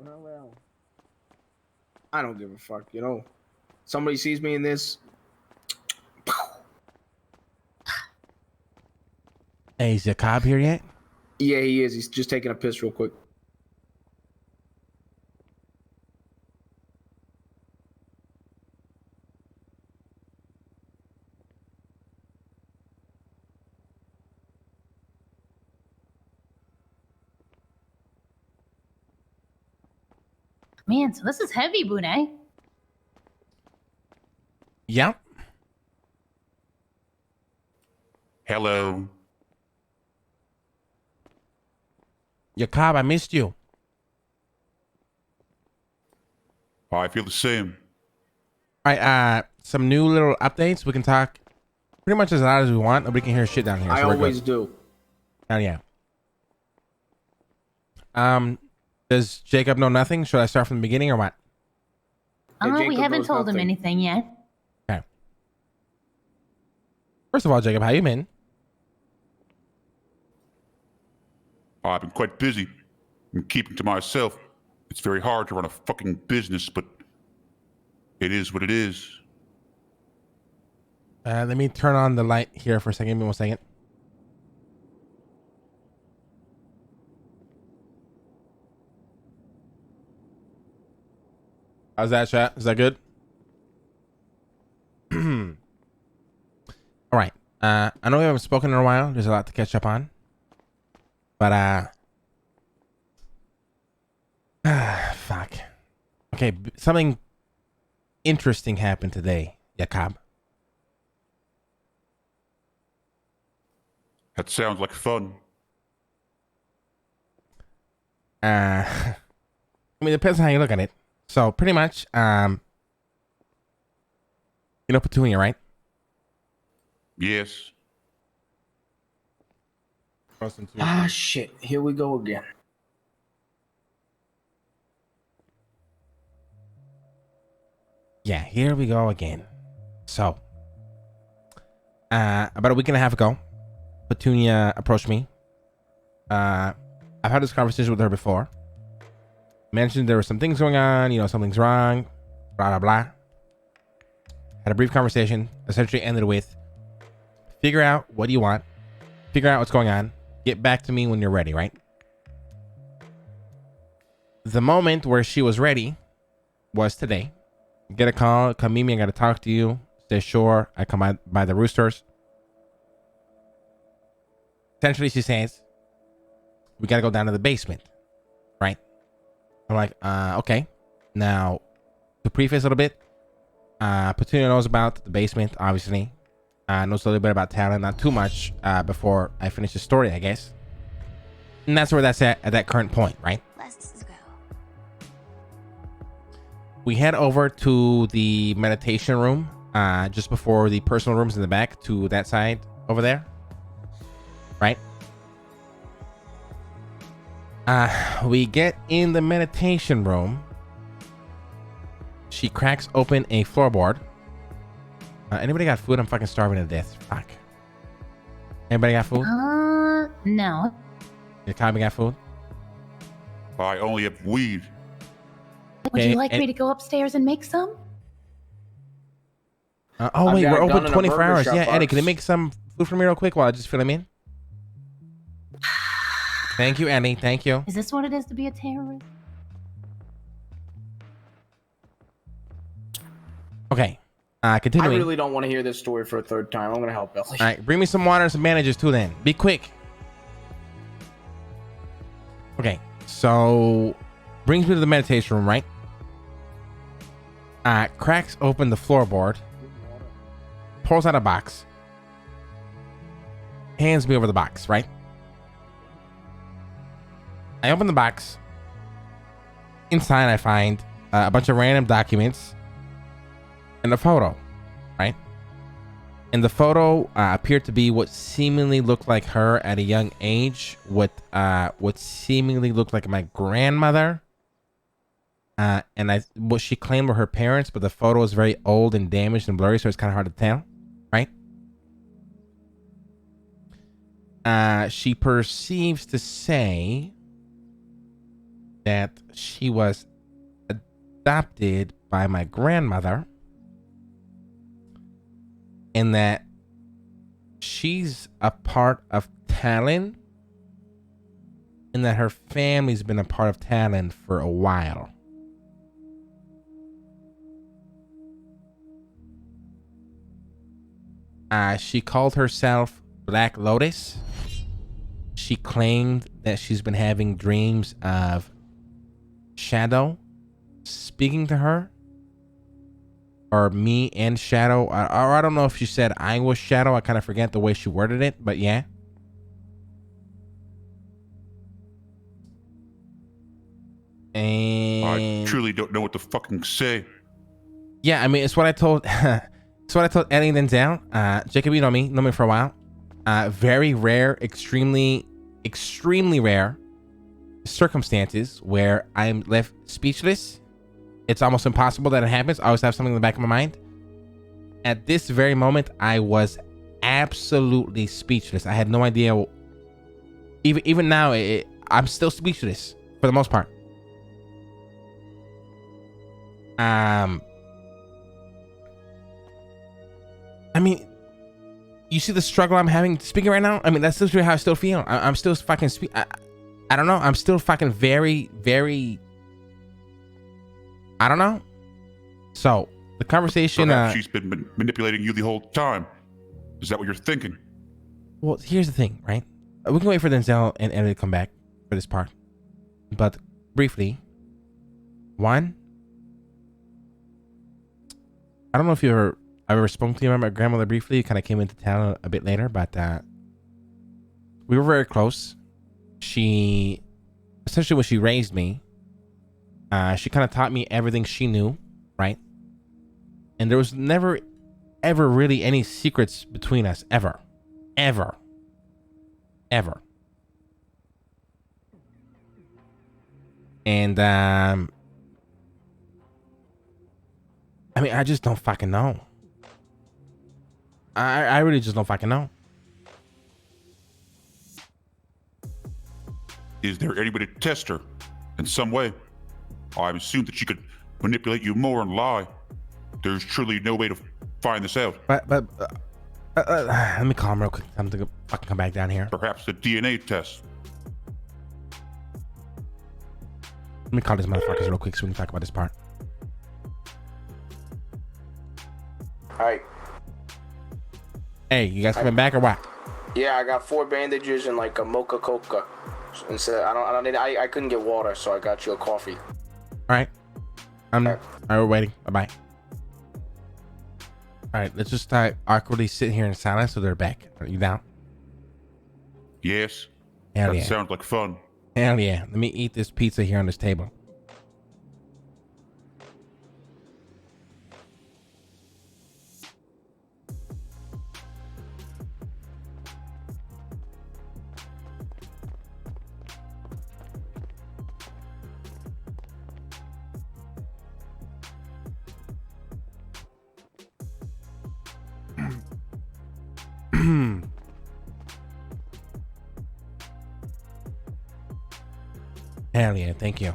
Well, I don't give a fuck, you know. Somebody sees me in this. Hey, is the cop here yet? Yeah, he is. He's just taking a piss real quick. Man, so this is heavy, Boone. Yep. Hello. Your cop, I missed you. I feel the same. All right, some new little updates. We can talk pretty much as loud as we want. Nobody can hear shit down here. I so we're always good. do. Oh yeah. Does Jacob know nothing? Should I start from the beginning or what? Yeah, We Jacob haven't knows told him nothing. anything yet. Okay. First of all, Jacob, how you been? I've been quite busy and keeping to myself. It's very hard to run a fucking business, but it is what it is. Let me turn on the light here for a second. Give me 1 second. How's that, chat? Is that good? All right. I know we haven't spoken in a while. There's a lot to catch up on. But fuck. Okay, something interesting happened today, Jacob. That sounds like fun. I mean, it depends on how you look at it. So pretty much, you know Petunia, right? Yes. Ah, shit. Here we go again. Yeah, here we go again. So, about a week and a half ago, Petunia approached me. I've had this conversation with her before. Mentioned there were some things going on, you know, something's wrong, blah, blah, blah. Had a brief conversation, essentially ended with, figure out what you want, figure out what's going on, get back to me when you're ready, right? The moment where she was ready was today. Get a call, come meet me, I gotta talk to you. Stay sure, I come by the roosters. Essentially, she says, we gotta go down to the basement, right? I'm like, okay. Now, to preface a little bit, Petunia knows about the basement, obviously. Knows a little bit about talent, not too much, before I finish the story, I guess. And that's where that's at that current point, right? Let's go. We head over to the meditation room, just before the personal rooms in the back, to that side over there, right? We get in the meditation room. She cracks open a floorboard. Anybody got food? I'm fucking starving to death. Fuck. Anybody got food? No. Your Kami got food? I only have weed. Would Okay, you like me to go upstairs and make some? Oh wait, got we're a gun open and a 24 burger hours. shop, Yeah, Eddie, Bucks. can you make some food for me real quick while I just fill him in? Thank you, Eddie. Thank you. Is this what it is to be a terrorist? Okay. I Continuing. really don't want to hear this story for a third time. I'm gonna help Ellie. All right, bring me some water and some bandages too then. Be quick. Okay, so brings me to the meditation room, right? Cracks open the floorboard, pulls out a box, hands me over the box, right? I open the box. Inside, I find a bunch of random documents and a photo, right? And the photo appeared to be what seemingly looked like her at a young age, what seemingly looked like my grandmother, and what she claimed were her parents, but the photo is very old and damaged and blurry, so it's kind of hard to tell, right? She perceives to say, that she was adopted by my grandmother, and that she's a part of Talon, and that her family's been a part of Talon for a while. She called herself Black Lotus. She claimed that she's been having dreams of Shadow speaking to her, or me and Shadow, or I don't know if she said I was Shadow. I kind of forget the way she worded it, but yeah. And I truly don't know what to fucking say. yeah, I mean, it's what I told. It's what I told Ellie and Denzel. Jacob, you know me for a while. Very rare, extremely rare circumstances where I'm left speechless. It's almost impossible that it happens. I always have something in the back of my mind. At this very moment, I was absolutely speechless. I had no idea. Even now, I'm still speechless for the most part. I mean, you see the struggle I'm having speaking right now? I mean, that's literally how I still feel. I'm still fucking I don't know. I'm still fucking very, very, I don't know. So the conversation, Perhaps she's been manipulating you the whole time. Is that what you're thinking? well, here's the thing, right? We can wait for Denzel and Ellie to come back for this part, but briefly, one, I don't know if I ever spoke to you about my grandmother briefly. Kind of came into town a bit later, but we were very close. She, essentially when she raised me, she kind of taught me everything she knew, right? And there was never, ever really any secrets between us, ever. And, I mean, I just don't fucking know. I really just don't fucking know. Is there any way to test her in some way? I assume that she could manipulate you more and lie. There's truly no way to find this out. But let me call him real quick. I'm gonna fucking come back down here. Perhaps a DNA test. Let me call these motherfuckers real quick so we can talk about this part. Alright. Hey, you guys coming back or what? Yeah, I got 4 bandages and like a mocha coca. Instead, I couldn't get water, so I got you a coffee. All right. All right, we're waiting. Bye-bye. All right, let's just awkwardly sit here in silence so they're back. Are you down? Yes. Hell That yeah. sounds like fun. Hell yeah. Let me eat this pizza here on this table. Hell yeah, thank you.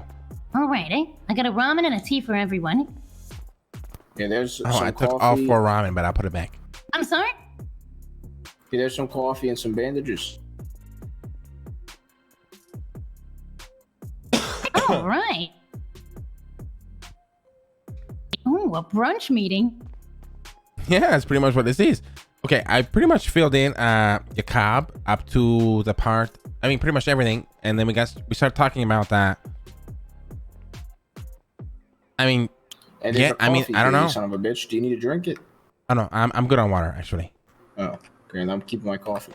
All right, eh? I got a ramen and a tea for everyone. Yeah, there's some I took coffee. all 4 ramen, but I'll put it back. I'm sorry? Yeah, there's some coffee and some bandages. All right. Ooh, a brunch meeting. Yeah, that's pretty much what this is. Okay, I pretty much filled in your cob up to the part. I mean, pretty much everything, and then we started talking about that. I mean, And yeah, there's a coffee, I mean, I don't you know. son of a bitch. Do you need to drink it? Oh no, I'm good on water actually. Oh, okay. And I'm keeping my coffee.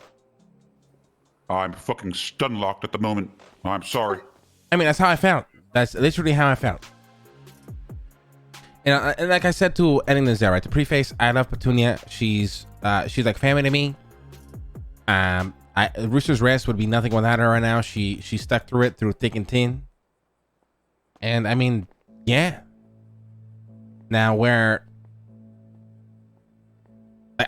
I'm fucking stun locked at the moment. I'm sorry. I mean, that's how I felt. That's literally how I felt. And like I said to ending this there, right? To preface, I love Petunia. She's like family to me. Rooster's Rest would be nothing without her right now. She stuck through it through thick and thin. And I mean, yeah. Now where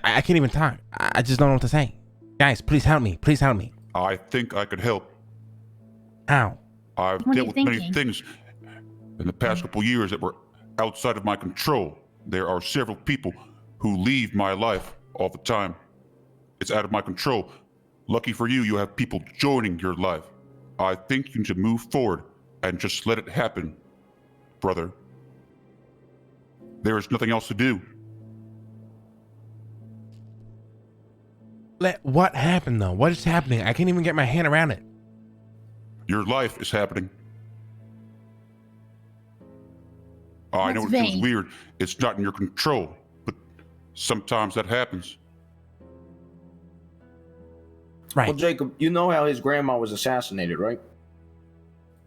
I can't even talk. I just don't know what to say. Guys, please help me. Please help me. I think I could help. How? I've What are dealt you with many thinking? things in the past couple years that were outside of my control. There are several people who leave my life all the time. It's out of my control. Lucky for you, you have people joining your life. I think you need to move forward and just let it happen, brother. There is nothing else to do. Let what happened though? What is happening? I can't even get my hand around it. Your life is happening. I know That's it feels vague. weird. It's not in your control, but sometimes that happens. Right. Well, Jacob, you know how his grandma was assassinated, right?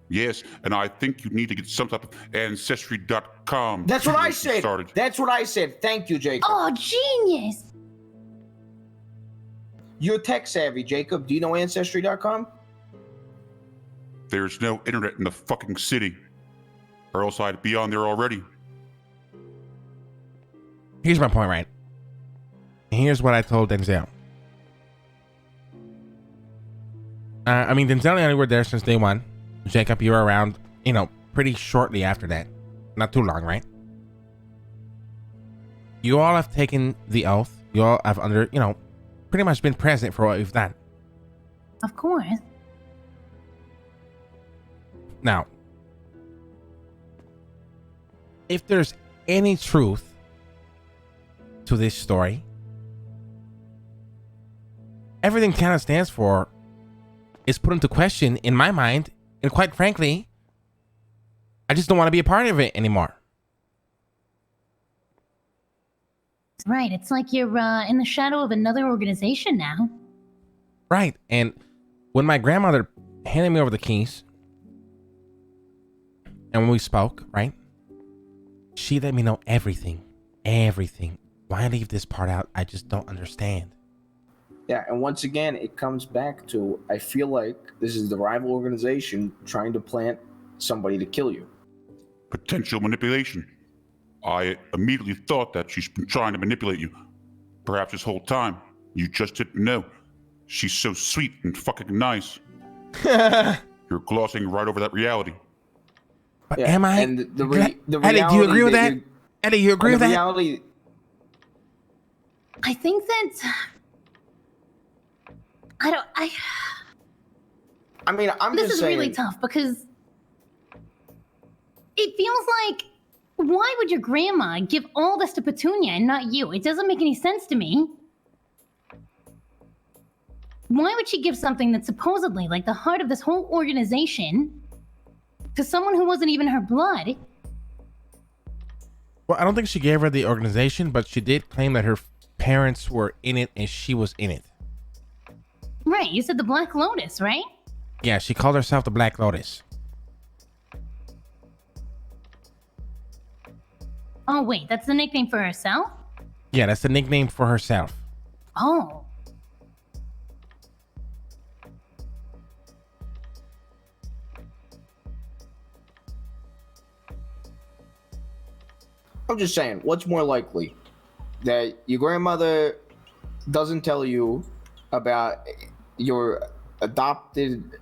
Yes, and I think you need to get some type of ancestry.com. That's what I situation said. started. That's what I said. Thank you, Jacob. Oh, genius! You're tech savvy, Jacob. Do you know Ancestry.com? There's no internet in the fucking city, or else I'd be on there already. Here's my point, right? Here's what I told Denzel. I mean, Denzel and I were there since day one. Jacob, you were around, pretty shortly after that. Not too long, right? You all have taken the oath. You all have pretty much been present for what we've done. Of course. Now, if there's any truth to this story, everything Tana stands for is put into question in my mind, and quite frankly, I just don't want to be a part of it anymore. Right, it's like you're in the shadow of another organization now. Right, and when my grandmother handed me over the keys, and when we spoke, right, she let me know everything. Why leave this part out? I just don't understand. Yeah, and once again, it comes back to, I feel like this is the rival organization trying to plant somebody to kill you. Potential manipulation. I immediately thought that she's been trying to manipulate you. Perhaps this whole time, you just didn't know. She's so sweet and fucking nice. You're glossing right over that reality. But Yeah, am I? and the Eddie, do you agree with that? Eddie, you agree with that? Reality, I think that... I mean, I'm This just is saying. really tough because it feels like, why would your grandma give all this to Petunia and not you? It doesn't make any sense to me. Why would she give something that's supposedly like the heart of this whole organization to someone who wasn't even her blood? Well, I don't think she gave her the organization, but she did claim that her parents were in it and she was in it. Right, you said the Black Lotus, right? Yeah, she called herself the Black Lotus. Oh wait, that's the nickname for herself? Yeah, that's the nickname for herself. Oh. I'm just saying, what's more likely? That your grandmother doesn't tell you about your adopted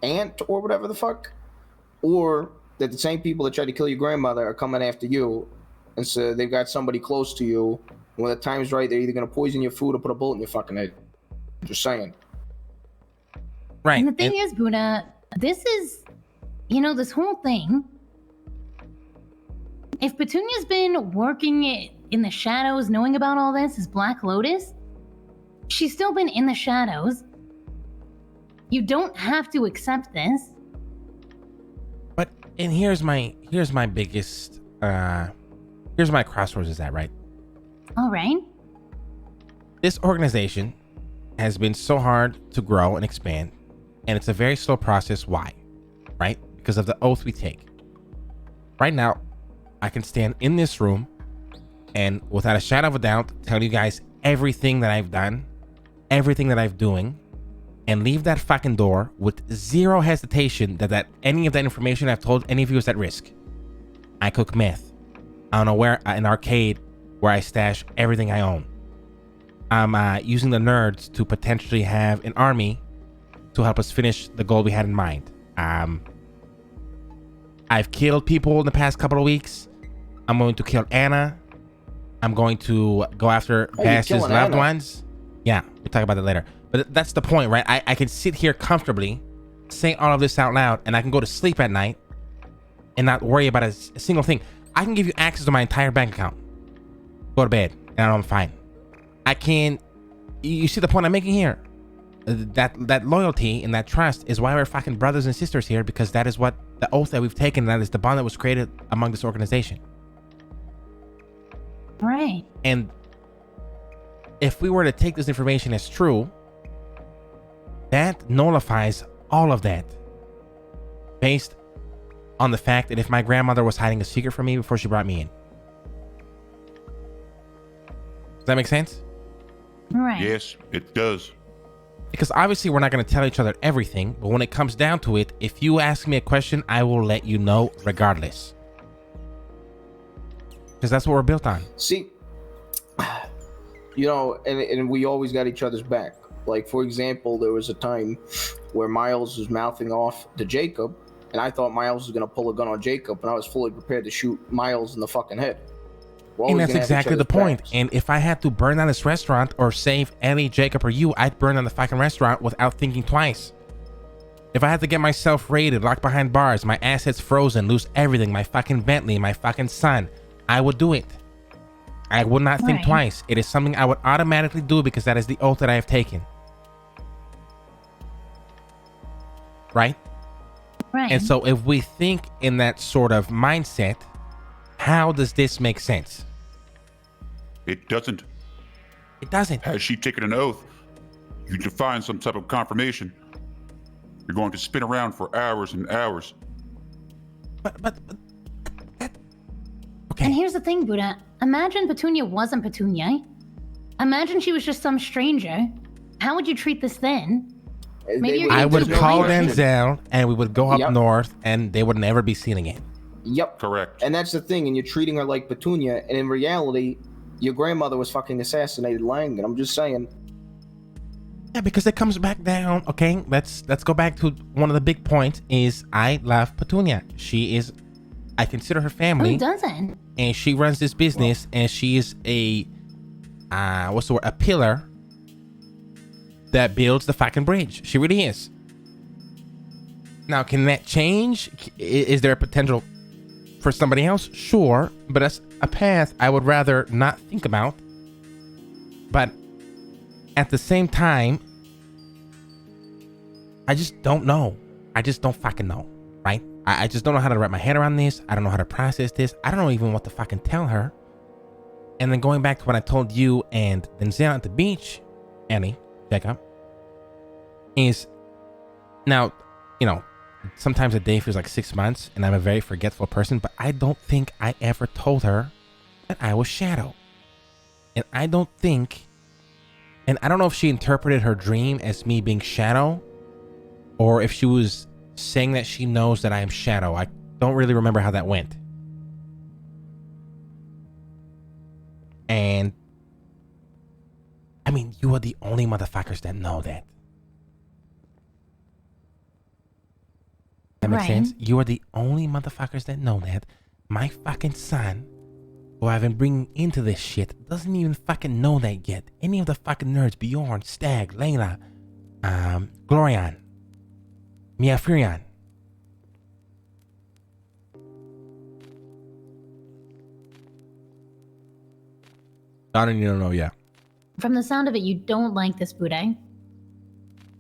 aunt or whatever the fuck? Or that the same people that tried to kill your grandmother are coming after you, and so they've got somebody close to you. When the time's right, they're either going to poison your food or put a bullet in your fucking head. Just saying. Right. And the thing is, Buddha, this is, this whole thing. If Petunia's been working in the shadows, knowing about all this as Black Lotus, she's still been in the shadows. You don't have to accept this. But and here's my biggest here's my crossroads is at, right? All right. This organization has been so hard to grow and expand, and it's a very slow process. Why? Right? Because of the oath we take. Right now, I can stand in this room and without a shadow of a doubt tell you guys everything that I've done, everything that I'm doing, and leave that fucking door with zero hesitation that any of that information I've told any of you is at risk. I cook meth. I don't know where, an arcade where I stash everything I own. I'm using the nerds to potentially have an army to help us finish the goal we had in mind. I've killed people in the past couple of weeks. I'm going to kill Anna. I'm going to go after Bass's loved Anna? ones. Yeah, we'll talk about that later. But that's the point, right? I can sit here comfortably, say all of this out loud, and I can go to sleep at night and not worry about a single thing. I can give you access to my entire bank account. Go to bed, and I'm fine. I can... You see the point I'm making here? That loyalty and that trust is why we're fucking brothers and sisters here, because that is what the oath that we've taken, that is the bond that was created among this organization. Right. And if we were to take this information as true, that nullifies all of that based on the fact that if my grandmother was hiding a secret from me before she brought me in. Does that make sense? Right. Yes, it does. Because obviously we're not going to tell each other everything, but when it comes down to it, if you ask me a question, I will let you know regardless. Because that's what we're built on. See, you know, and we always got each other's back. Like, for example, there was a time where Miles was mouthing off to Jacob, and I thought Miles was going to pull a gun on Jacob, and I was fully prepared to shoot Miles in the fucking head. And that's exactly the point. And if I had to burn down this restaurant or save Ellie, Jacob, or you, I'd burn down the fucking restaurant without thinking twice. If I had to get myself raided, locked behind bars, my assets frozen, lose everything, my fucking Bentley, my fucking son, I would do it. I would not think twice. It is something I would automatically do because that is the oath that I have taken. Right? Right. And so if we think in that sort of mindset, how does this make sense? It doesn't. It doesn't. Has she taken an oath? You define some type of confirmation. You're going to spin around for hours and hours. But okay. And here's the thing, Buddha. Imagine Petunia wasn't Petunia. Imagine she was just some stranger. How would you treat this then? Maybe you're I would just call blind. Denzel and we would go up Yep. north and they would never be seen again. Yep. Correct. And that's the thing, and you're treating her like Petunia, and in reality, your grandmother was fucking assassinated Lang, and I'm just saying. Yeah, because it comes back down. Okay, let's go back to one of the big points is I love Petunia. She is, I consider her family. Who doesn't? And she runs this business and she is a, what's the word? A pillar that builds the fucking bridge. She really is. Now, can that change? Is there a potential for somebody else? Sure, but that's a path I would rather not think about. But at the same time, I just don't know. I just don't fucking know, right? I just don't know how to wrap my head around this. I don't know how to process this. I don't know even what to fucking tell her. And then going back to what I told you and Denzel at the beach, Annie, Jacob, is now, you know, sometimes a day feels like 6 months and I'm a very forgetful person, but I don't think I ever told her that I was Shadow. And I don't think, and I don't know if she interpreted her dream as me being Shadow or if she was saying that she knows that I am Shadow. I don't really remember how that went. And I mean, you are the only motherfuckers that know that. That makes sense? You are the only motherfuckers that know that. My fucking son, who I've been bringing into this shit, doesn't even fucking know that yet. Any of the fucking nerds, Bjorn, Stag, Layla, Glorian, Mia Furion. I don't even know yet. From the sound of it, you don't like this, Buddha.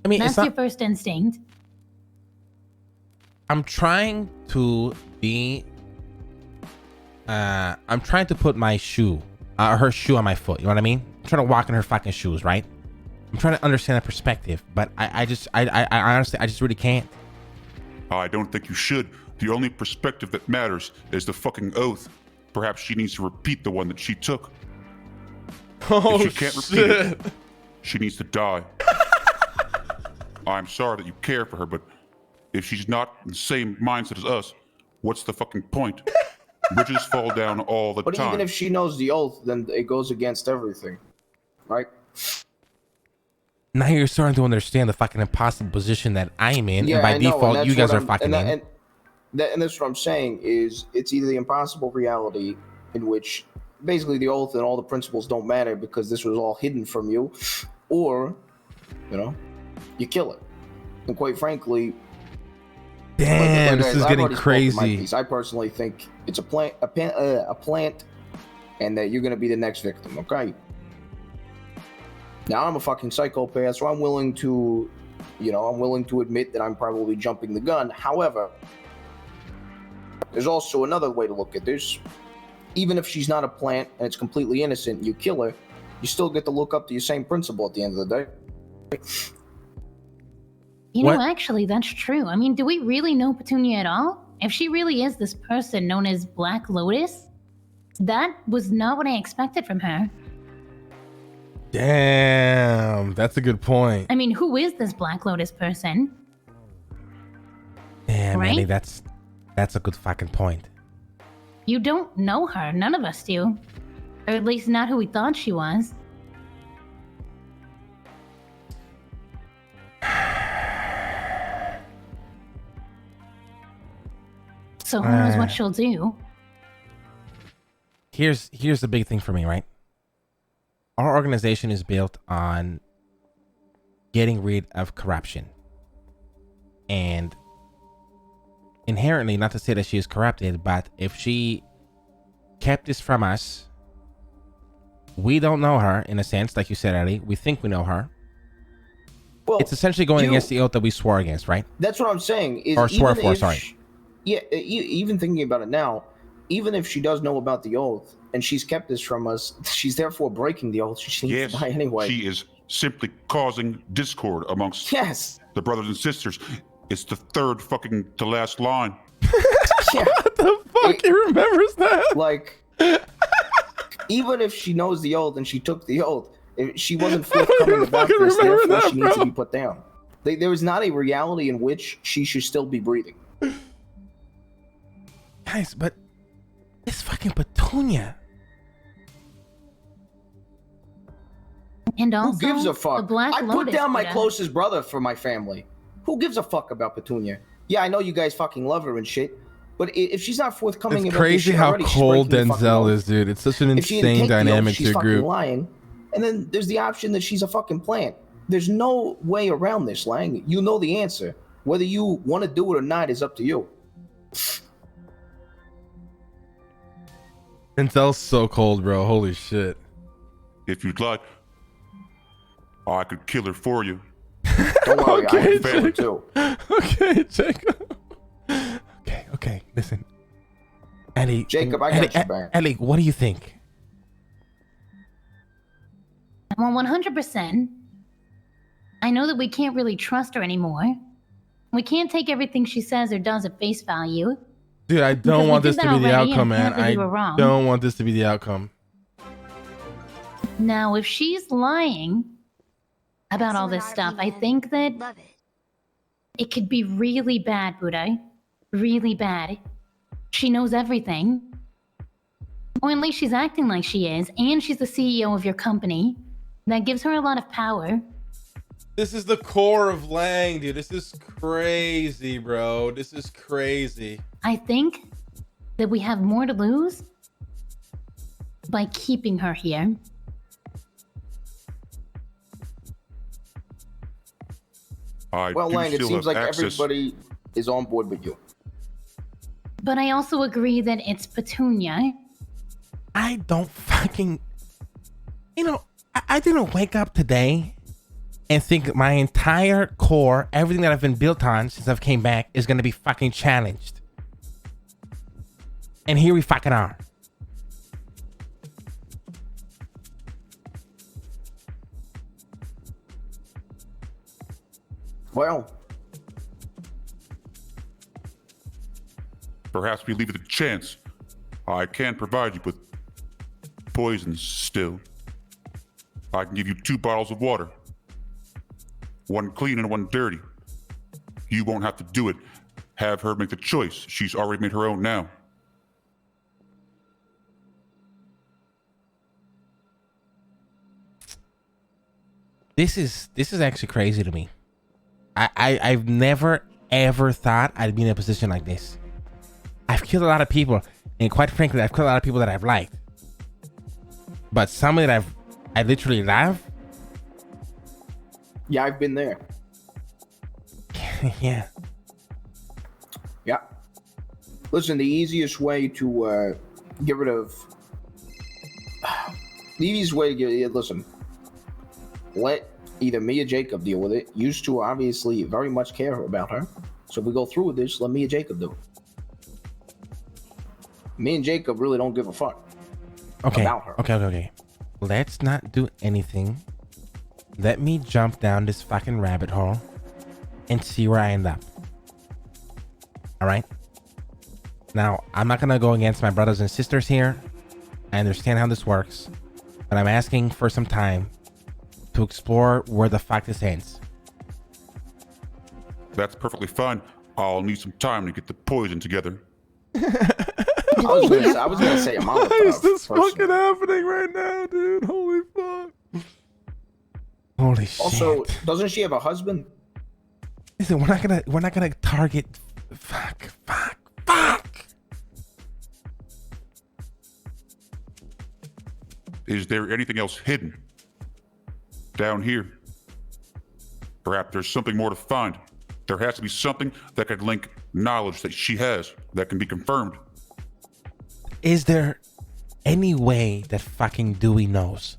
I mean, That's your first instinct. I'm trying to be. I'm trying to put my shoe, her shoe on my foot. You know what I mean? I'm trying to walk in her fucking shoes, right? I'm trying to understand that perspective, but I honestly, I just really can't. I don't think you should. The only perspective that matters is the fucking oath. Perhaps she needs to repeat the one that she took. Oh, if she can't repeat it, she needs to die. I'm sorry that you care for her, but if she's not in the same mindset as us, what's the fucking point? Bridges fall down all the But time. even if she knows the oath, then it goes against everything, right? Now you're starting to understand the fucking impossible position that I am in, and by I know, default, and you that's guys what are fucking in. and that's what I'm saying is it's either the impossible reality in which basically the oath and all the principles don't matter because this was all hidden from you, or you kill it. And quite frankly, damn, this is I've getting already spoken my crazy. piece. I personally think it's a plant, and that you're gonna be the next victim. Okay. Now I'm a fucking psychopath, so I'm willing to admit that I'm probably jumping the gun. However, there's also another way to look at this. Even if she's not a plant and it's completely innocent, and you kill her, you still get to look up to your same principle at the end of the day. You know, actually, that's true. I mean, do we really know Petunia at all? If she really is this person known as Black Lotus, that was not what I expected from her. Damn, that's a good point. I mean, who is this Black Lotus person? Damn, right? Annie, that's a good fucking point. You don't know her. None of us do. Or at least not who we thought she was. So who knows what she'll do? Here's the big thing for me, right? Our organization is built on getting rid of corruption. And inherently, not to say that she is corrupted, but if she kept this from us, we don't know her in a sense, like you said, Ellie. We think we know her. Well, it's essentially going against the oath that we swore against, right? That's what I'm saying. Or swore for, sorry. Even thinking about it now, even if she does know about the oath and she's kept this from us, she's therefore breaking the oath. She needs to die anyway. She is simply causing discord amongst the brothers and sisters. It's the third fucking to last line. What the fuck? He remembers that? Like, even if she knows the oath and she took the oath, if she wasn't forthcoming about this, therefore she needs to be put down. There is not a reality in which she should still be breathing. Guys, but it's fucking Petunia. And also, who gives a fuck? The Black I put Lotus down my Buddha. closest brother for my family. Who gives a fuck about Petunia? Yeah, I know you guys fucking love her and shit, but if she's not forthcoming, It's about this crazy shit how already, she's cold breaking the fucking Denzel oath. is, dude. It's such an If she didn't insane take the oath, dynamic she's to a fucking group. lying. And then there's the option that she's a fucking plant. There's no way around this, Lang. You know the answer. Whether you want to do it or not is up to you. Denzel's so cold, bro. Holy shit. If you'd like, I could kill her for you. Don't worry, Okay, I have favor Jacob. too. Okay, Jacob. Okay, listen. Ellie, Jacob, I got you back. Ellie, what do you think? Well, 100%. I know that we can't really trust her anymore. We can't take everything she says or does at face value. Dude, I Because don't we want did this to that be the already, and outcome, man. apparently I we were wrong. don't want this to be the outcome. Now, if she's lying about all this stuff, I think that it could be really bad, Buddha. Really bad. She knows everything. Or at least she's acting like she is, and she's the CEO of your company. That gives her a lot of power. This is the core of Lang, dude. This is crazy, bro. This is crazy. I think that we have more to lose by keeping her here. Well, Lang, it seems like everybody is on board with you. But I also agree that it's Petunia. I don't fucking... I didn't wake up today and think my entire core, everything that I've been built on since I've came back, is going to be fucking challenged. And here we fucking are. Well, perhaps we leave it a chance. I can provide you with poisons still. I can give you 2 bottles of water. One clean and one dirty. You won't have to do it. Have her make the choice. She's already made her own now. This is actually crazy to me. I've never ever thought I'd be in a position like this. I've killed a lot of people, and quite frankly, I've killed a lot of people that I've liked. But somebody that I literally love, Yeah, I've been there. yeah. Yeah. Listen, the easiest way to get rid of... The easiest way to get... Listen. Let either me or Jacob deal with it. You two obviously very much care about her. So if we go through with this, let me and Jacob do it. Me and Jacob really don't give a fuck about her. Okay. Let's not do anything. Let me jump down this fucking rabbit hole and see where I end up. All right? Now, I'm not going to go against my brothers and sisters here. I understand how this works. But I'm asking for some time to explore where the fuck this ends. That's perfectly fine. I'll need some time to get the poison together. I was gonna say a Molotov. Why is this personally. fucking happening right now, dude? Holy fuck. Holy shit. Also, doesn't she have a husband? Listen, we're not gonna target. Fuck. Is there anything else hidden down here? Perhaps there's something more to find. There has to be something that could link knowledge that she has that can be confirmed. Is there any way that fucking Dewey knows?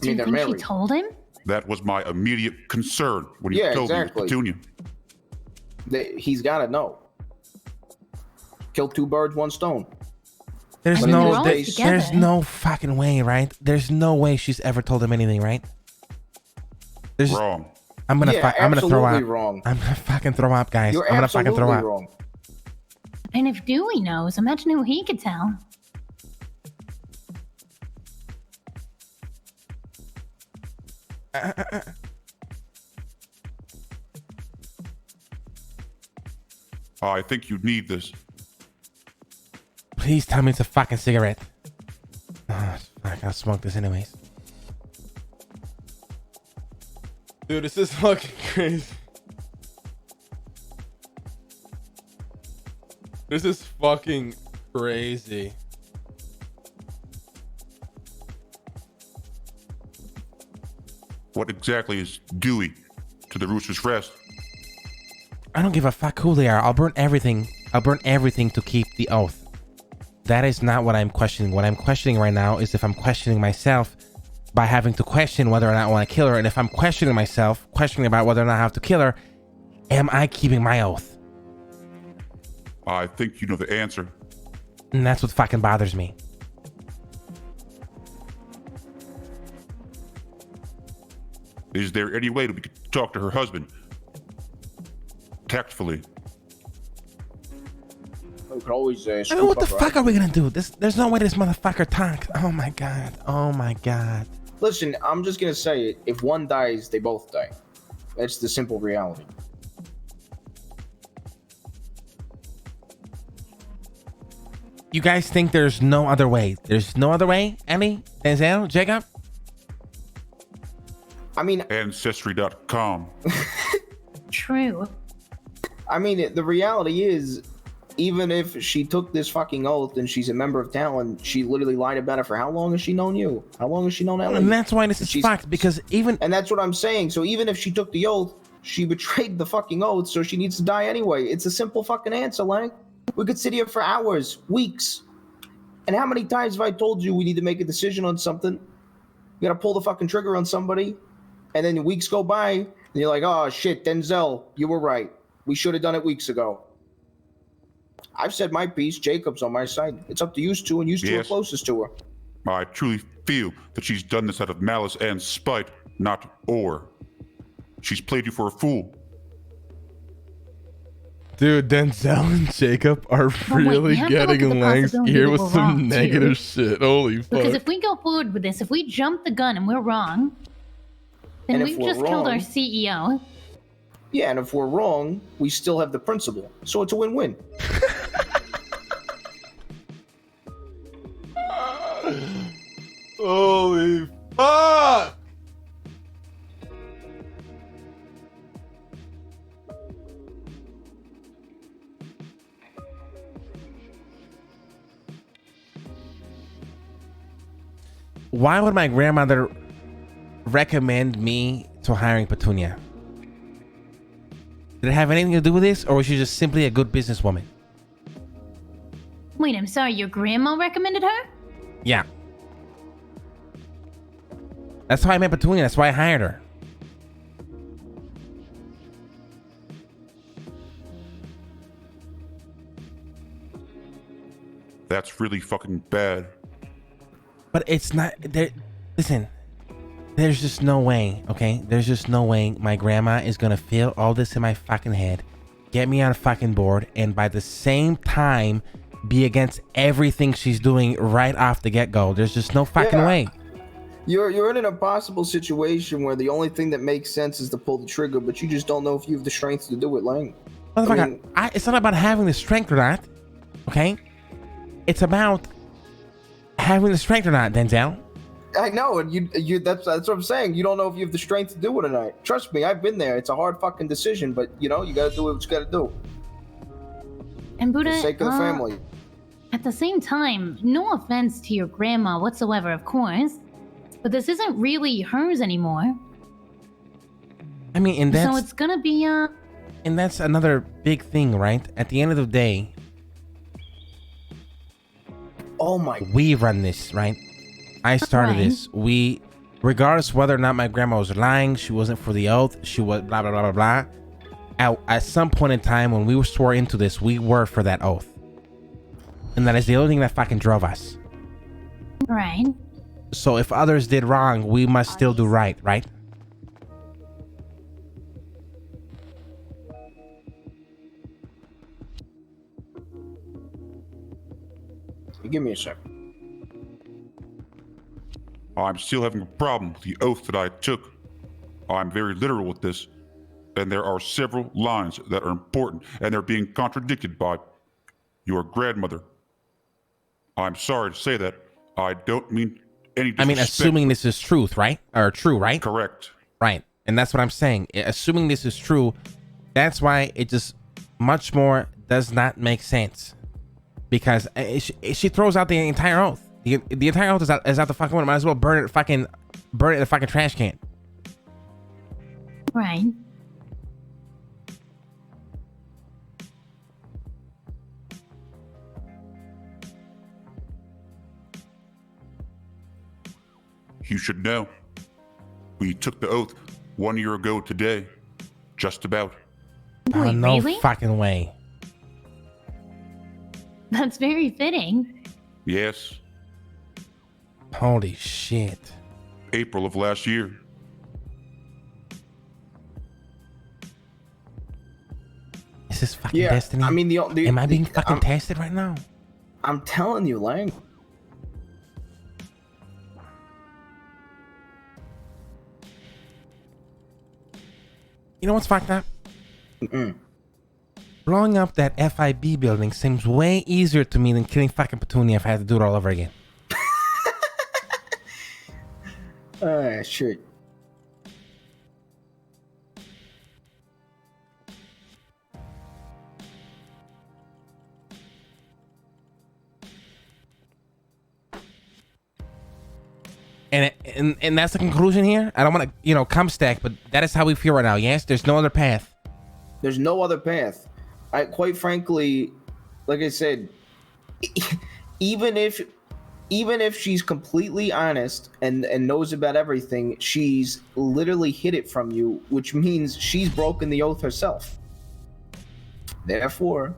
Do you they're think she married. told him? That was my immediate concern when you Yeah, told exactly. me it was Petunia. He's gotta know. Kill two birds, one stone. There's But no, in this there- case- there's together. no fucking way, right? There's no way she's ever told him anything, right? There's, Wrong. I'm gonna throw absolutely up. wrong. I'm gonna fucking throw up, guys. You're I'm gonna fucking absolutely throw up. wrong. And if Dewey knows, imagine who he could tell. I think you need this. Please tell me it's a fucking cigarette. Oh, fuck, I'll smoke this anyways. Dude, this is fucking crazy. This is fucking crazy. What exactly is Dewey to the Rooster's Rest? I don't give a fuck who they are. I'll burn everything. I'll burn everything to keep the oath. That is not what I'm questioning. What I'm questioning right now is if I'm questioning myself by having to question whether or not I want to kill her. And if I'm questioning myself, questioning about whether or not I have to kill her, am I keeping my oath? I think you know the answer. And that's what fucking bothers me. Is there any way that we could talk to her husband? Tactfully. We could always I mean, scoop what the up her fuck are we gonna do? There's no way this motherfucker talks. Oh my god. Oh my god. Listen, I'm just gonna say it. If one dies, they both die. That's the simple reality. You guys think there's no other way? There's no other way? Ellie? Denzel? Jacob? I mean, Ancestry.com. True. the reality is, even if she took this fucking oath and she's a member of Talon, she literally lied about it for how long has she known you? How long has she known Ellie? And that's why this is She's- fucked, because even And that's what I'm saying. So even if she took the oath, she betrayed the fucking oath, so she needs to die anyway. It's a simple fucking answer, Lang. We could sit here for hours, weeks. And how many times have I told you we need to make a decision on something? We gotta pull the fucking trigger on somebody, and then weeks go by, and you're like, oh shit, Denzel, you were right. We should have done it weeks ago. I've said my piece. Jacob's on my side. It's up to you two, and you two are Yes. closest to her. I truly feel that she's done this out of malice and spite, not or. She's played you for a fool. dude, Denzel and Jacob are wait, we really have to look at getting the Lang's possibility ear that with we're some wrong, too. negative shit. Holy Because fuck. if we go forward with this, if we jump the gun and we're wrong, then And if we've we're just killed our wrong- CEO. Yeah, and if we're wrong, we still have the principle. So it's a win-win. Holy fuck! why would my grandmother recommend me to hiring Petunia? Did it have anything to do with this, or was she just simply a good businesswoman? Wait, I'm sorry, your grandma recommended her? Yeah. That's how I met Petunia. That's why I hired her. That's really fucking bad. But it's not there. Listen, there's just no way, okay? There's just no way my grandma is gonna feel all this in my fucking head, get me on a fucking board, and by the same time be against everything she's doing right off the get-go. There's just no fucking way. You're in an impossible situation where the only thing that makes sense is to pull the trigger, but you just don't know if you have the strength to do it, Lang. Motherfucker, it's not about having the strength or not, okay? It's about having the strength or not, Denzel. I know, and you that's what I'm saying. You don't know if you have the strength to do it or not. Trust me, I've been there. It's a hard fucking decision, but you know, you gotta do what you gotta do. And Buddha, For the sake of the family. At the same time, no offense to your grandma whatsoever, of course, but this isn't really hers anymore. I mean, and that's... So it's gonna be, And that's another big thing, right? At the end of the day... Oh my... We run this, right? I started this. We... Regardless whether or not my grandma was lying, she wasn't for the oath, she was blah, blah, blah, blah, blah. At some point in time when we swore into this, we were for that oath. And that is the only thing that fucking drove us. right. So if others did wrong, we must still do right, right? Give me a sec. I'm still having a problem with the oath that I took. I'm very literal with this, and there are several lines that are important, and they're being contradicted by your grandmother. I'm sorry to say that. I don't mean any disrespect. I mean, assuming this is truth, right? Or true, right? Correct. Right. And that's what I'm saying. Assuming this is true, that's why it just much more does not make sense. Because she throws out the entire oath. The entire oath is out the fucking window. Might as well burn it in the fucking trash can. Right. You should know. We took the oath 1 year ago today. Just about. Oh, Wait, no really? fucking way. That's very fitting. Yes. Holy shit. April of last year. Is this fucking Yeah, destiny? I mean, Am I being fucking tested right now? I'm telling you, Lang. You know what's fucked up? Blowing up that FIB building seems way easier to me than killing fucking Petunia if I had to do it all over again. Shit. And that's the conclusion here. I don't want to, come stack, but that is how we feel right now. Yes, there's no other path. There's no other path. Quite frankly, like I said, even if she's completely honest and knows about everything, she's literally hid it from you, which means she's broken the oath herself. Therefore,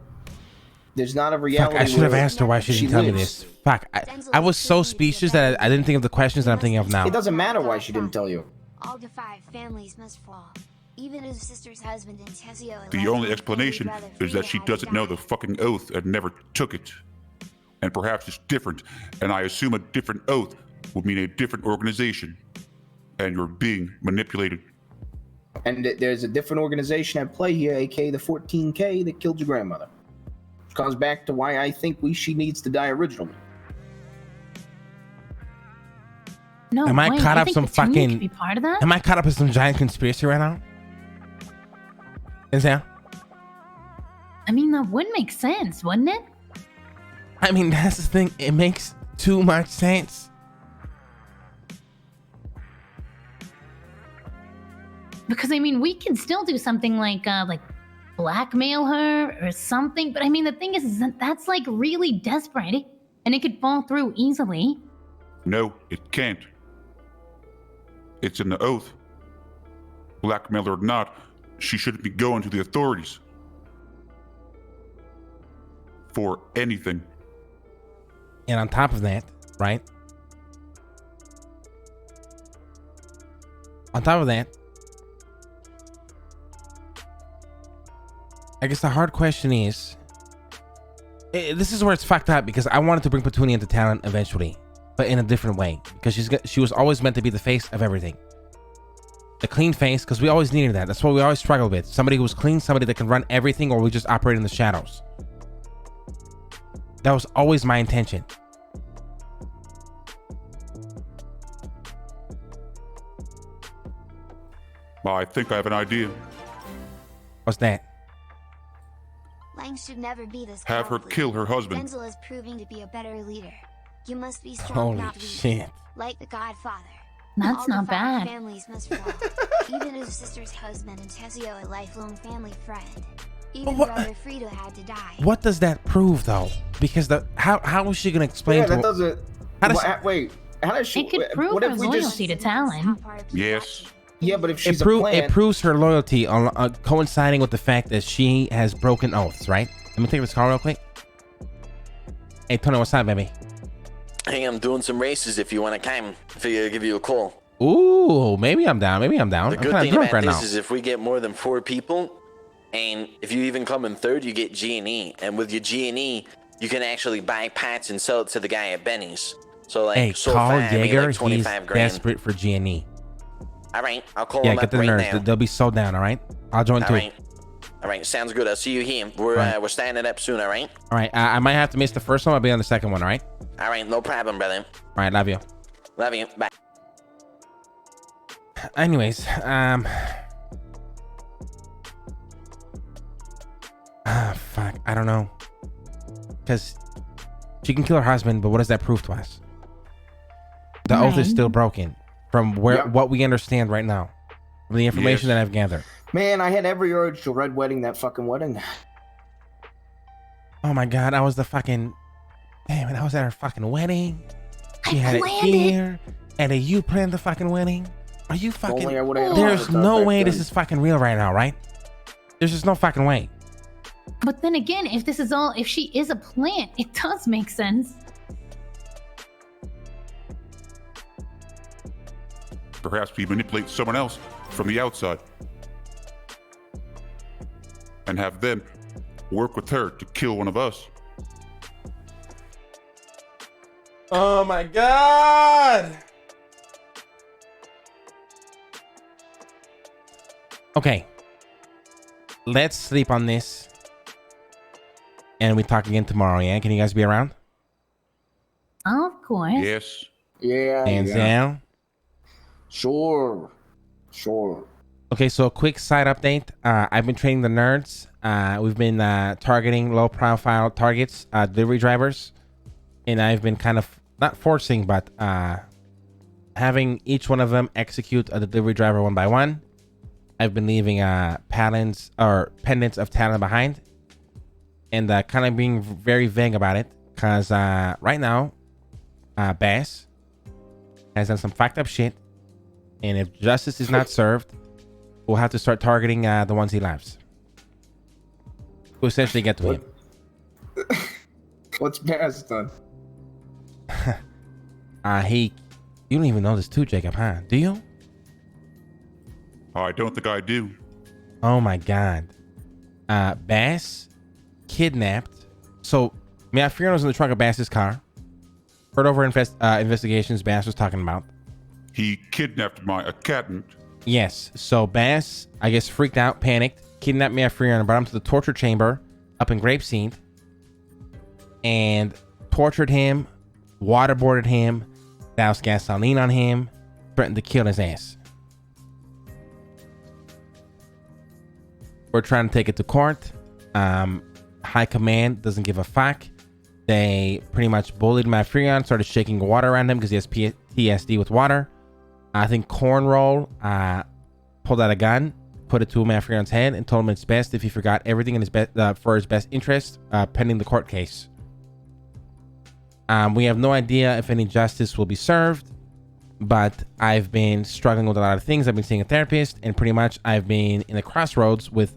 there's not a reality. Fuck, I should have where asked her why she didn't tell me this. Fuck, I was so speechless that I didn't think of the questions that I'm thinking of now. It doesn't matter why she didn't tell you. All the 5 families must fall. Even his sister's husband and Tessio. The only explanation is that she doesn't know the fucking oath and never took it. And perhaps it's different, and I assume a different oath would mean a different organization. And you're being manipulated. And there's a different organization at play here, aka the 14K that killed your grandmother. Which comes back to why I think she needs to die originally. No, Am I wait, caught you up think some Petunia fucking- could be part of that? Am I caught up in some giant conspiracy right now? Is that? I mean, that would make sense, wouldn't it? I mean, that's the thing. It makes too much sense. Because I mean, we can still do something like blackmail her or something. But I mean, the thing is that that's like really desperate, and it could fall through easily. No, it can't. It's in the oath. Blackmail or not, she shouldn't be going to the authorities. For anything. And on top of that, right? On top of that, I guess the hard question is, this is where it's fucked up, because I wanted to bring Petunia into Talon eventually, but in a different way, because she was always meant to be the face of everything. The clean face, because we always needed that. That's what we always struggled with. Somebody who was clean, somebody that can run everything, or we just operate in the shadows. That was always my intention. I think I have an idea. What's that? Lang should never be this Have her cowardly. kill her husband. Denzel is proving to be a better leader. You must be strong, Holy not weak. shit. Like the Godfather. That's All not the five bad. Families must fall. Even his sister's husband and Tessio, a lifelong family friend. Even What- brother Frito had to die. What does that prove, though? Because how is she gonna explain Yeah, to that doesn't. How does Wait, how does she? It could prove what her if we loyalty just? to Talon. Yes. Yeah, but if it, she's prove, a it plant, proves her loyalty on coinciding with the fact that she has broken oaths, right? Let me take this call real quick. Hey Tony, what's up, baby? Hey, I'm doing some races if you want to come. Figure I'll give you a call. Ooh, maybe I'm down. Maybe I'm down. The I'm good kind thing of drunk about right this now. is if we get more than 4 people, and if you even come in third, you get G&E. And with your G&E, you can actually buy pats and sell it to the guy at Benny's. So like, Hey, so call far, I made Jaeger. like He's 25 grand. desperate for G&E. All right, I'll call Yeah, him get up the right nerds. now. They'll be so down. All right, I'll join All too. right. All right, sounds good. I'll see you here. We're Right. we're standing up soon. All right. All right, I might have to miss the first one. I'll be on the second one. All right. All right, no problem, brother. All right, love you. Love you. Bye. Anyways, fuck, I don't know, because she can kill her husband, but what does that prove to us? The oath is Right. still broken from where Yep. what we understand right now, from the information Yes. that I've gathered. man, I had every urge to red wedding that fucking wedding. Oh my god, I was the fucking damn it! I was at her fucking wedding. She I had it planned it. here, and then you planned the fucking wedding. Are you fucking? Only I would've had a There's heart attack no back way this then. is fucking real right now, right? There's just no fucking way. But then again, if this is all, if she is a plant, it does make sense. Perhaps we manipulate someone else from the outside. And have them work with her to kill one of us. Oh my god. Okay. Let's sleep on this. And we talk again tomorrow, yeah? Can you guys be around? Of course. Yes. Yeah. Hands yeah. down. Sure. Okay, so a quick side update. I've been training the nerds. We've been targeting low profile targets, delivery drivers. And I've been kind of not forcing, but having each one of them execute a delivery driver one by one. I've been leaving patents or pendants of talent behind, and kind of being very vague about it, because right now, Bass has done some fucked up shit, and if justice is not served, we'll have to start targeting the ones he loves, to essentially get to him. What's Bass done? You don't even know this too, Jacob, huh? Do you? I don't think I do. Oh my god. Bass kidnapped. So Mia Fiona was in the trunk of Bass's car. Heard over investigations Bass was talking about. He kidnapped my accountant. Yes. So Bass, I guess, freaked out, panicked, kidnapped Mia Fiona and brought him to the torture chamber up in Grapeseed, and tortured him, waterboarded him, doused gasoline on him, threatened to kill his ass. We're trying to take it to court. High command doesn't give a fuck. They pretty much bullied my Freon, started shaking water around him because he has PTSD with water. I think Cornroll pulled out a gun, put it to Mafrion's head, and told him it's best if he forgot everything in his for his best interest, pending the court case. We have no idea if any justice will be served, but I've been struggling with a lot of things. I've been seeing a therapist, and pretty much I've been in the crossroads with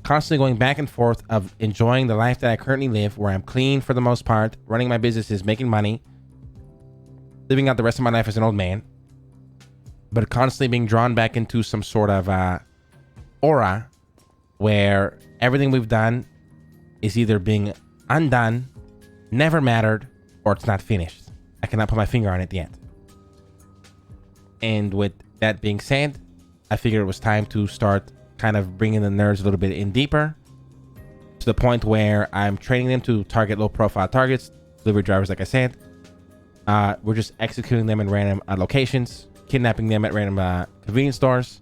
constantly going back and forth of enjoying the life that I currently live, where I'm clean for the most part, running my businesses, making money, living out the rest of my life as an old man, but constantly being drawn back into some sort of aura where everything we've done is either being undone, never mattered, or it's not finished. I cannot put my finger on it yet. And with that being said, I figured it was time to start kind of bringing the nerds a little bit in deeper, to the point where I'm training them to target low profile targets, delivery drivers, like I said. We're just executing them in random locations, kidnapping them at random convenience stores,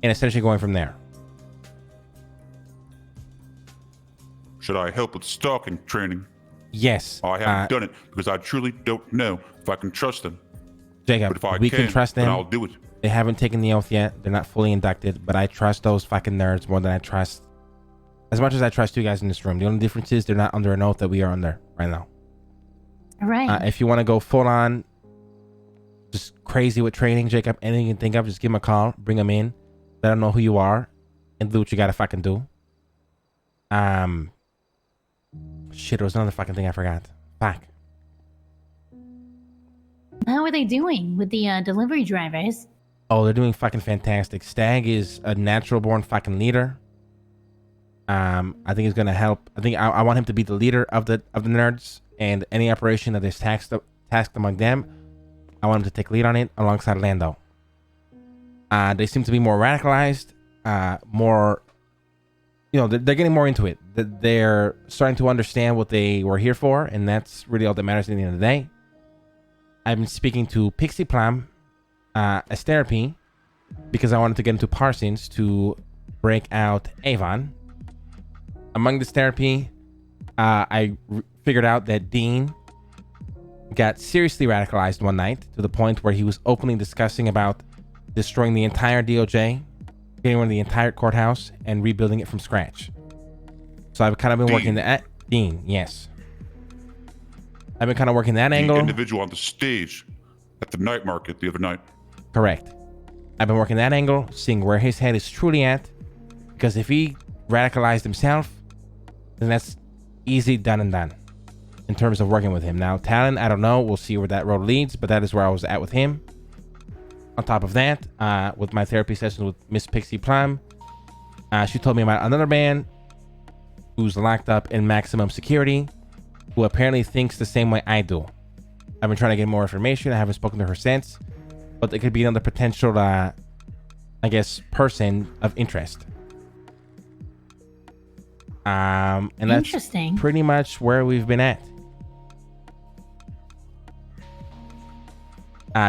and essentially going from there. Should I help with stalking training? Yes. I haven't done it because I truly don't know if I can trust them. Jacob, But if I we can trust them. then I'll do it. They haven't taken the oath yet. They're not fully inducted, but I trust those fucking nerds more than I trust, as much as I trust you guys in this room. The only difference is they're not under an oath that we are under right now. Right. If you want to go full on, just crazy with training, Jacob, anything you can think of, just give them a call, bring them in, let them know who you are, and do what you gotta fucking do. Shit, there was another fucking thing I forgot. Fuck. How are they doing with the delivery drivers? Oh, they're doing fucking fantastic. Stag is a natural born fucking leader. I think he's gonna help. I think I want him to be the leader of the nerds, and any operation that is tasked among them, I want him to take lead on it alongside Lando. They seem to be more radicalized, more, you know, they're getting more into it. They're starting to understand what they were here for, and that's really all that matters at the end of the day. I've been speaking to Pixie Plum as therapy because I wanted to get into Parsons to break out Avon. Among this therapy, I figured out that Dean got seriously radicalized one night to the point where he was openly discussing about destroying the entire DOJ, getting rid of the entire courthouse, and rebuilding it from scratch. So I've kind of been working that. Dean, yes. I've been kind of working that angle. The individual on the stage at the night market the other night. Correct. I've been working that angle, seeing where his head is truly at, because if he radicalized himself, then that's easy done and done in terms of working with him. Now, Talon, I don't know. We'll see where that road leads, but that is where I was at with him. On top of that, with my therapy sessions with Miss Pixie Plum, she told me about another man who's locked up in maximum security, who apparently thinks the same way I do. I've been trying to get more information. I haven't spoken to her since, but it could be another potential, I guess, person of interest. And that's Interesting. pretty much where we've been at.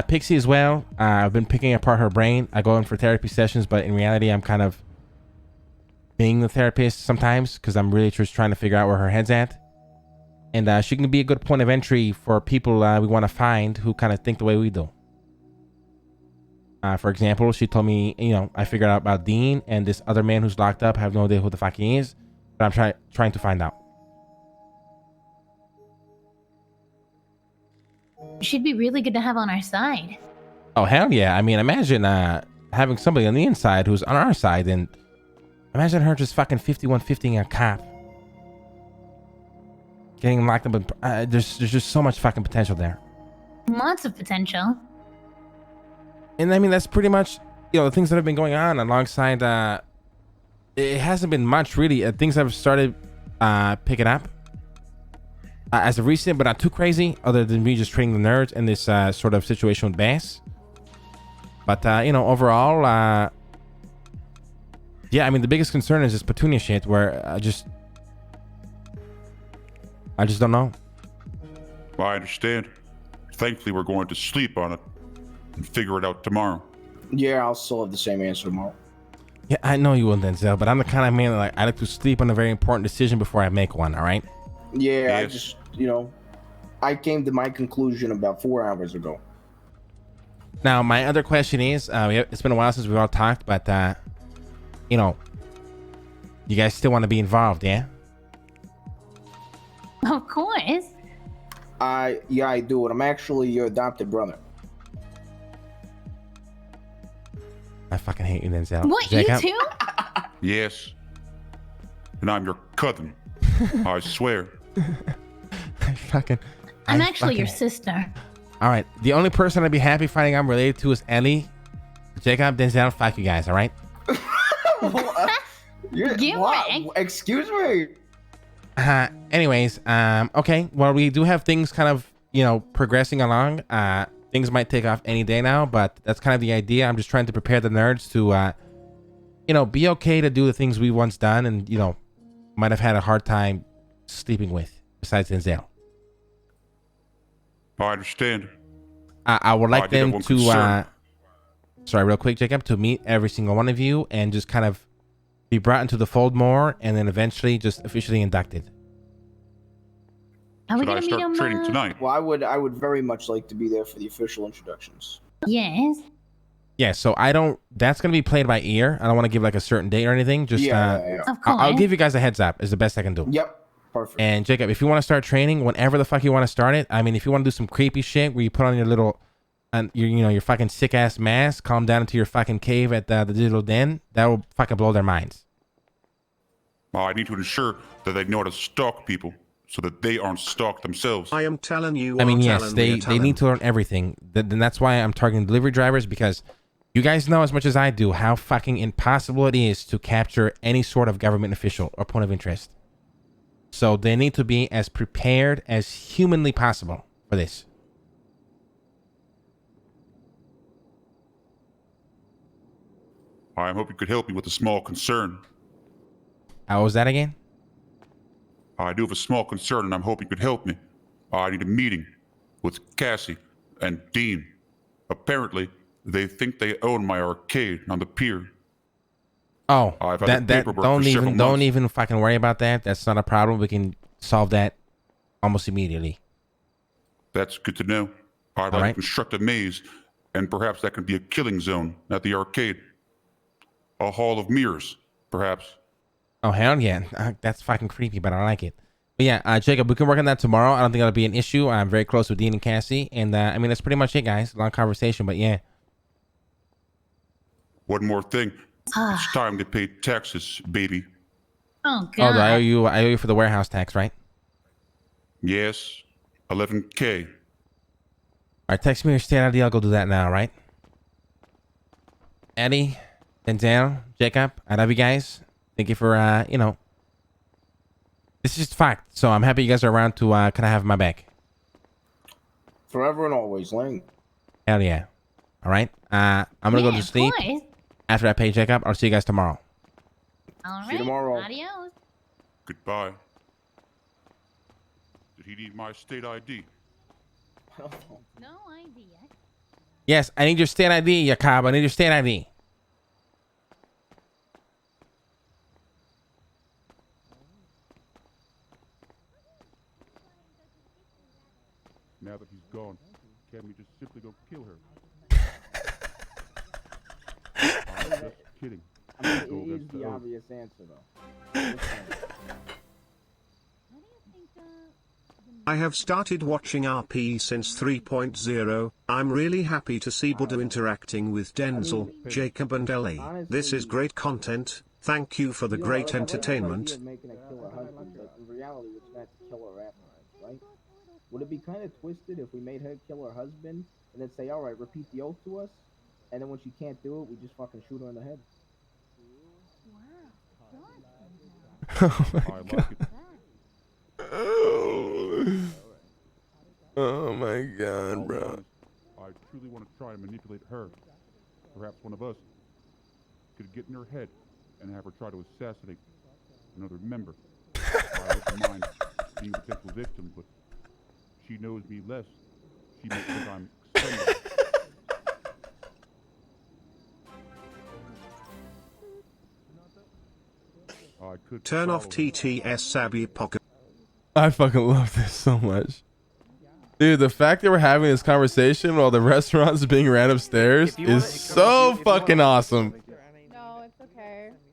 Pixie as well. I've been picking apart her brain. I go in for therapy sessions, but in reality, I'm kind of being the therapist sometimes because I'm really just trying to figure out where her head's at. And she can be a good point of entry for people we want to find who kind of think the way we do. For example, she told me, you know, I figured out about Dean and this other man who's locked up. I have no idea who the fuck he is, but I'm trying to find out. She'd be really good to have on our side. Oh, hell yeah. I mean, imagine having somebody on the inside who's on our side, and imagine her just fucking 5150ing a cop. Getting him locked up. There's just so much fucking potential there. Lots of potential. And I mean, that's pretty much, you know, the things that have been going on alongside, it hasn't been much really. Things have started picking up as of recent, but not too crazy, other than me just training the nerds in this sort of situation with Bass. But, you know, overall, yeah, I mean, the biggest concern is this petunia shit where I just don't know. I understand. Thankfully, we're going to sleep on it and figure it out tomorrow. Yeah, I'll still have the same answer tomorrow. Yeah, I know you will, Denzel, but I'm the kind of man that, like, I like to sleep on a very important decision before I make one, all right? Yeah, Yes. I just, you know, I came to my conclusion about 4 hours ago. Now, my other question is, it's been a while since we've all talked, but you know, you guys still want to be involved, yeah? Of course. Yeah, I do. And I'm actually your adopted brother. I fucking hate you, Denzel. What, Jacob? you too? Yes. And I'm your cousin. I swear. I'm actually your sister. All right. The only person I'd be happy finding I'm related to is Ellie. Jacob, Denzel, fuck you guys, all right? Get wrecked. Excuse me? Anyways, okay. Well, we do have things kind of, you know, progressing along. Things might take off any day now, but that's kind of the idea. I'm just trying to prepare the nerds to, you know, be okay to do the things we once done and, you know, might have had a hard time sleeping with, besides Denzel. I understand. I would like did have them one to, concern. sorry, real quick, Jacob, to meet every single one of you and just kind of be brought into the fold more and then eventually just officially inducted. Are we Should I gonna meet start him? training tonight? Well, I would very much like to be there for the official introductions. Yes. Yeah, so that's going to be played by ear. I don't want to give like a certain date or anything. Just, Yeah. Of course. I'll give you guys a heads up is the best I can do. Yep. Perfect. And Jacob, if you want to start training, whenever the fuck you want to start it, I mean, if you want to do some creepy shit where you put on your little, your fucking sick ass mask, calm down into your fucking cave at the digital den, that will fucking blow their minds. I need to ensure that they know how to stalk people so that they aren't stalked themselves. I am telling you. I mean, are yes, telling they me, telling. need to learn everything. Then that's why I'm targeting delivery drivers, because you guys know as much as I do how fucking impossible it is to capture any sort of government official or point of interest. So they need to be as prepared as humanly possible for this. I hope you could help me with a small concern. How was that again? I do have a small concern, and I'm hoping you could help me. I need a meeting with Cassie and Dean. Apparently, they think they own my arcade on the pier. Oh, I've had the paperwork don't for several don't months. even fucking worry about that. That's not a problem. We can solve that almost immediately. That's good to know. I'd like right. to construct a maze, and perhaps that could be a killing zone at the arcade. A hall of mirrors, perhaps. Oh hell yeah, that's fucking creepy, but I like it. But yeah, Jacob, we can work on that tomorrow. I don't think that'll be an issue. I'm very close with Dean and Cassie, and I mean that's pretty much it, guys. Long conversation, but yeah. One more thing. It's time to pay taxes, baby. Oh Oh, god. I owe you for the warehouse tax, right? Yes, 11K. All right, text me your state ID. I'll go do that now, right? Eddie, Denzel, Jacob, I love you guys. Thank you for, this is just fact. So I'm happy you guys are around to kind of have my back. Forever and always, Lang. Hell yeah. All right. I'm going to go to of sleep. course. After I pay Jacob, I'll see you guys tomorrow. All See right. you tomorrow. Adios. Goodbye. Did he need my state ID? No idea. Yes, I need your state ID, Jacob. I need your state ID. Now that he's gone, can't we just simply go kill her? I'm just kidding. I mean, Go it is against the the oath. obvious answer, though. I have started watching RP since 3.0. I'm really happy to see Buddha interacting with Denzel, Jacob and Ellie. This is great content. Thank you for the great entertainment. Making a killer husband, but in reality, we're just gonna have to kill her afterwards, right? Would it be kind of twisted if we made her kill her husband and then say, "All right, repeat the oath to us," and then when she can't do it, we just fucking shoot her in the head? I like it. Oh my god, I'll be bro. honest, I truly want to try and manipulate her. Perhaps one of us could get in her head and have her try to assassinate another member. I wouldn't mind being a potential victim, but she knows me less. She may think I'm expendable. I could Turn off follow her. TTS Sabby Pocket. I fucking love this so much. Dude, the fact that we're having this conversation while the restaurant's being ran upstairs is so fucking awesome.